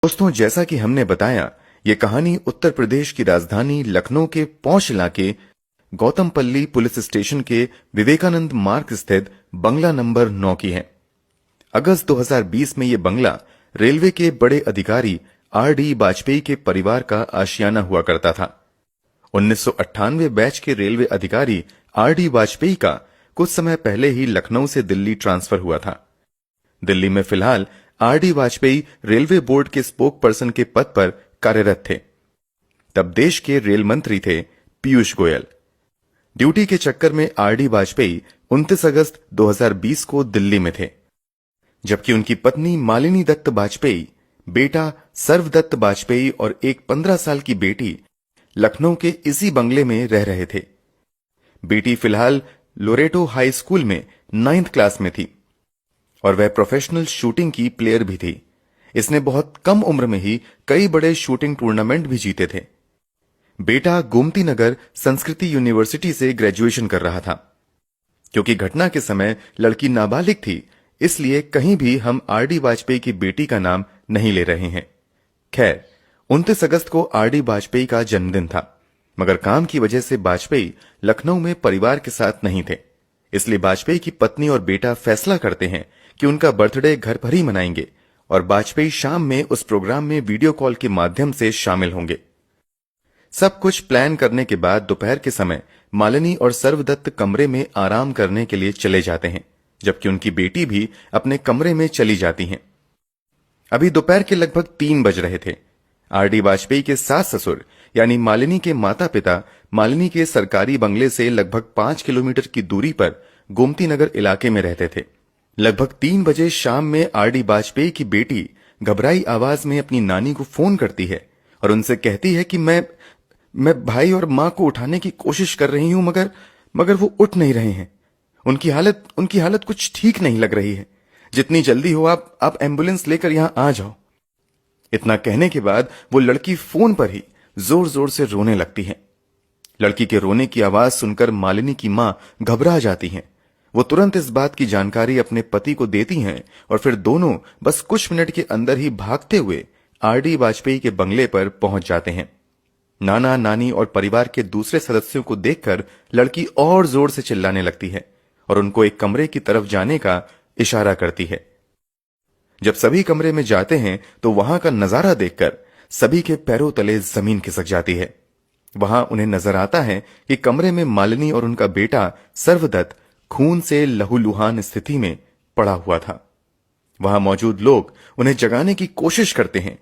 दोस्तों, जैसा कि हमने बताया, ये कहानी उत्तर प्रदेश की राजधानी लखनऊ के पौष इलाके गौतमपल्ली पुलिस स्टेशन के विवेकानंद मार्ग स्थित बंगला नंबर 9 की है। अगस्त 2020 में ये बंगला रेलवे के बड़े अधिकारी आर.डी. वाजपेयी के परिवार का आशियाना हुआ करता था। 1998 बैच के रेलवे अधिकारी आर.डी. वाजपेयी का कुछ समय पहले ही लखनऊ से दिल्ली ट्रांसफर हुआ था। दिल्ली में फिलहाल आर.डी. वाजपेयी रेलवे बोर्ड के स्पोक पर्सन के पद पर कार्यरत थे। तब देश के रेल मंत्री थे पीयूष गोयल। ड्यूटी के चक्कर में आर.डी. वाजपेयी 29 अगस्त 2020 को दिल्ली में थे, जबकि उनकी पत्नी मालिनी दत्त वाजपेयी, बेटा सर्वदत्त वाजपेयी और एक 15 साल की बेटी लखनऊ के इसी बंगले में रह रहे थे। बेटी फिलहाल लोरेटो हाई स्कूल में 9th क्लास में थी और वह प्रोफेशनल शूटिंग की प्लेयर भी थी। इसने बहुत कम उम्र में ही कई बड़े शूटिंग टूर्नामेंट भी जीते थे। बेटा गोमती नगर संस्कृति यूनिवर्सिटी से ग्रेजुएशन कर रहा था। क्योंकि घटना के समय लड़की नाबालिग थी, इसलिए कहीं भी हम आर.डी. वाजपेयी की बेटी का नाम नहीं ले रहे हैं। खैर, 29 अगस्त को आर.डी. वाजपेयी का जन्मदिन था, मगर काम की वजह से वाजपेयी लखनऊ में परिवार के साथ नहीं थे। इसलिए वाजपेयी की पत्नी और बेटा फैसला करते हैं कि उनका बर्थडे घर पर ही मनाएंगे और वाजपेयी शाम में उस प्रोग्राम में वीडियो कॉल के माध्यम से शामिल होंगे। सब कुछ प्लान करने के बाद दोपहर के समय मालिनी और सर्वदत्त कमरे में आराम करने के लिए चले जाते हैं, जबकि उनकी बेटी भी अपने कमरे में चली जाती हैं। अभी दोपहर के लगभग 3 बज रहे थे। आर.डी. वाजपेयी के सास ससुर यानी मालिनी के माता पिता मालिनी के सरकारी बंगले से लगभग 5 किलोमीटर की दूरी पर गोमती नगर इलाके में रहते थे। लगभग 3 बजे शाम में आर.डी. वाजपेयी की बेटी घबराई आवाज में अपनी नानी को फोन करती है और उनसे कहती है कि मैं भाई और मां को उठाने की कोशिश कर रही हूं, मगर वो उठ नहीं रहे हैं। उनकी हालत कुछ ठीक नहीं लग रही है। जितनी जल्दी हो आप एम्बुलेंस लेकर यहां आ जाओ। इतना कहने के बाद वो लड़की फोन पर ही जोर जोर से रोने लगती है। लड़की के रोने की आवाज सुनकर मालिनी की मां घबरा जाती हैं। वो तुरंत इस बात की जानकारी अपने पति को देती हैं और फिर दोनों बस कुछ मिनट के अंदर ही भागते हुए आर.डी. वाजपेयी के बंगले पर पहुंच जाते हैं। नाना नानी और परिवार के दूसरे सदस्यों को देखकर लड़की और जोर से चिल्लाने लगती है और उनको एक कमरे की तरफ जाने का इशारा करती है। जब सभी कमरे में जाते हैं तो वहां का नजारा देखकर सभी के पैरों तले जमीन खिसक जाती है। वहां उन्हें नजर आता है कि कमरे में मालिनी और उनका बेटा सर्वदत्त खून से लहूलुहान स्थिति में पड़ा हुआ था। वहां मौजूद लोग उन्हें जगाने की कोशिश करते हैं,